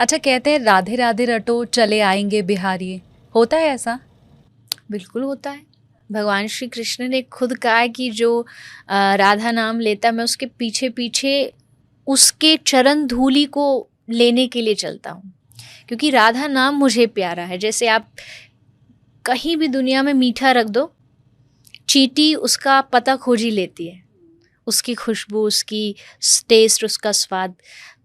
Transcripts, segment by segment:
अच्छा, कहते हैं राधे राधे रटो चले आएंगे बिहारी, होता है ऐसा? बिल्कुल होता है। भगवान श्री कृष्ण ने खुद कहा है कि जो राधा नाम लेता, मैं उसके पीछे पीछे उसके चरण धूलि को लेने के लिए चलता हूँ, क्योंकि राधा नाम मुझे प्यारा है। जैसे आप कहीं भी दुनिया में मीठा रख दो, चींटी उसका पता खोज ही लेती है, उसकी खुशबू, उसकी टेस्ट, उसका स्वाद।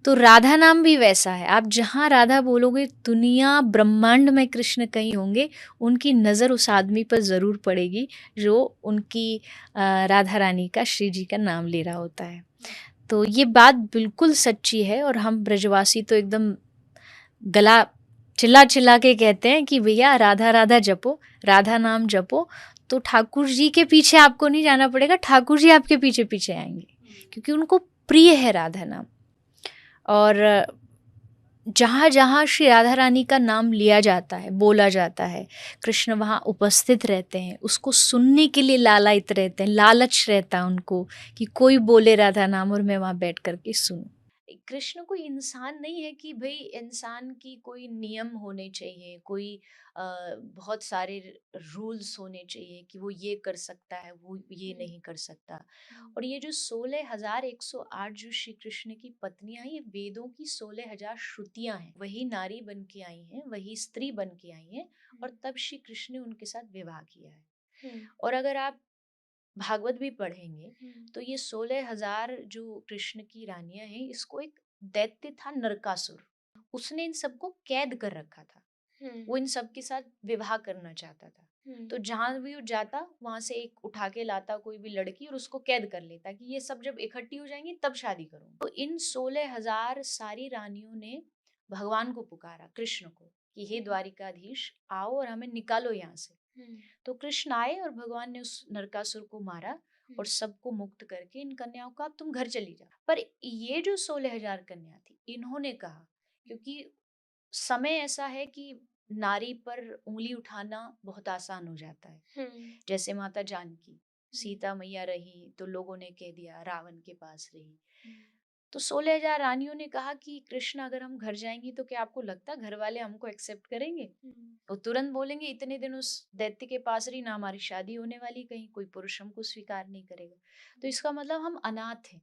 तो राधा नाम भी वैसा है। आप जहाँ राधा बोलोगे, दुनिया ब्रह्मांड में कृष्ण कहीं होंगे, उनकी नज़र उस आदमी पर ज़रूर पड़ेगी जो उनकी राधा रानी का, श्री जी का नाम ले रहा होता है। तो ये बात बिल्कुल सच्ची है। और हम ब्रजवासी तो एकदम गला चिल्ला चिल्ला के कहते हैं कि भैया राधा राधा जपो, राधा नाम जपो, तो ठाकुर जी के पीछे आपको नहीं जाना पड़ेगा, ठाकुर जी आपके पीछे पीछे आएंगे, क्योंकि उनको प्रिय है राधा नाम। और जहाँ जहाँ श्री राधा रानी का नाम लिया जाता है, बोला जाता है, कृष्ण वहाँ उपस्थित रहते हैं, उसको सुनने के लिए लालायित रहते हैं, लालच रहता है उनको कि कोई बोले राधा नाम और मैं वहाँ बैठ करके सुनूं। कृष्ण कोई इंसान नहीं है कि भाई इंसान की कोई नियम होने चाहिए, कोई बहुत सारे रूल्स होने चाहिए कि वो ये कर सकता है, वो ये नहीं कर सकता। और ये जो 16,108 जो श्री कृष्ण की पत्नियां हैं, ये वेदों की 16,000 श्रुतियां हैं। वही नारी बन के आई हैं, वही स्त्री बन के आई हैं, और तब श्री कृष्ण ने उनके साथ विवाह किया है। और अगर आप भागवत भी पढ़ेंगे तो ये 16,000 जो कृष्ण की रानियां हैं, इसको एक दैत्य था नरकासुर, उसने इन सबको कैद कर रखा था। वो इन सब के साथ विवाह करना चाहता था। तो जहां भी वो जाता, वहां से एक उठा के लाता कोई भी लड़की और उसको कैद कर लेता कि ये सब जब इकट्ठी हो जाएंगी तब शादी करूंगा। तो इन 16,000 सारी रानियों ने भगवान को पुकारा, कृष्ण को, कि हे द्वारिकाधीश आओ और हमें निकालो यहाँ से। तो कृष्ण आए और भगवान ने उस नरकासुर को मारा और सबको मुक्त करके इन कन्याओं को, अब तुम घर चली जाओ। पर ये जो 16,000 कन्या थी, इन्होंने कहा, क्योंकि समय ऐसा है कि नारी पर उंगली उठाना बहुत आसान हो जाता है। जैसे माता जानकी, सीता मैया रही तो लोगों ने कह दिया रावण के पास रही। तो 16,000 रानियों ने कहा कि कृष्ण अगर हम घर जाएंगी तो क्या आपको लगता है घर वाले हमको एक्सेप्ट करेंगे? वो तुरंत बोलेंगे इतने दिन उस दैत्य के पास रही ना, हमारी शादी होने वाली, कहीं कोई पुरुष हमको स्वीकार नहीं करेगा। तो इसका मतलब हम अनाथ हैं।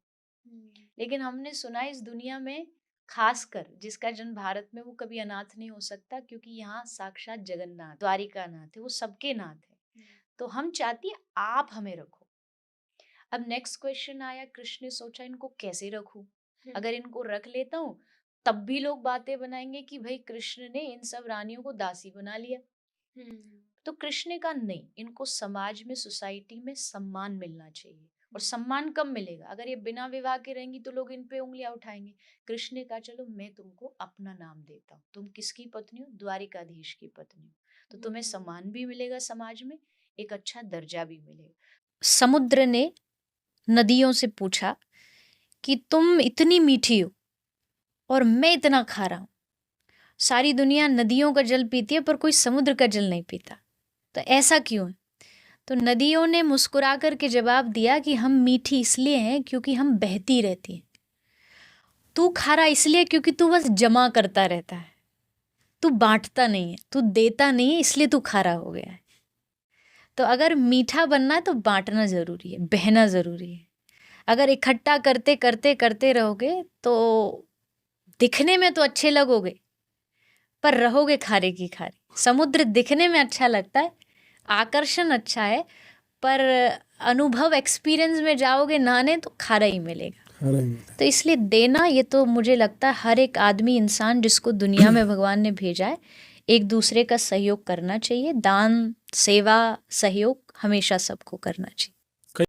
लेकिन हमने सुना इस दुनिया में, खासकर जिसका जन्म भारत में, वो कभी अनाथ नहीं हो सकता, क्योंकि यहाँ साक्षात जगन्नाथ, द्वारिका नाथ है, वो सबके नाथ है। तो हम चाहती है आप हमें रखो। अब नेक्स्ट क्वेश्चन आया, कृष्ण ने सोचा इनको कैसे रखूं? अगर इनको रख लेता हूँ तब भी लोग बातें बनाएंगे कि भाई कृष्ण ने इन सब रानियों को दासी बना लिया। तो कृष्ण ने कहा नहीं, इनको समाज में, सोसाइटी में सम्मान मिलना चाहिए। और सम्मान कब मिलेगा? अगर ये बिना विवाह के रहेंगी तो लोग इन पे उंगलियां उठाएंगे। कृष्ण ने कहा चलो मैं तुमको अपना नाम देता हूँ, तुम किसकी पत्नी हो? द्वारिकाधीश की पत्नी हो। तो तुम्हें सम्मान भी मिलेगा, समाज में एक अच्छा दर्जा भी मिलेगा। समुद्र ने नदियों से पूछा कि तुम इतनी मीठी हो और मैं इतना खारा हूं, सारी दुनिया नदियों का जल पीती है पर कोई समुद्र का जल नहीं पीता, तो ऐसा क्यों है? तो नदियों ने मुस्कुरा करके जवाब दिया कि हम मीठी इसलिए हैं क्योंकि हम बहती रहती हैं। तू खारा इसलिए क्योंकि तू बस जमा करता रहता है, तू बांटता नहीं है, तू देता नहीं है, इसलिए तू खारा हो गया है। तो अगर मीठा बनना है तो बांटना जरूरी है, बहना जरूरी है। अगर इकट्ठा करते करते करते रहोगे तो दिखने में तो अच्छे लगोगे पर रहोगे खारे की खारे। समुद्र दिखने में अच्छा लगता है, आकर्षण अच्छा है, पर अनुभव, एक्सपीरियंस में जाओगे नहाने तो खारा ही मिलेगा। तो इसलिए देना, ये तो मुझे लगता है हर एक आदमी, इंसान जिसको दुनिया में भगवान ने भेजा है, एक दूसरे का सहयोग करना चाहिए। दान, सेवा, सहयोग हमेशा सबको करना चाहिए।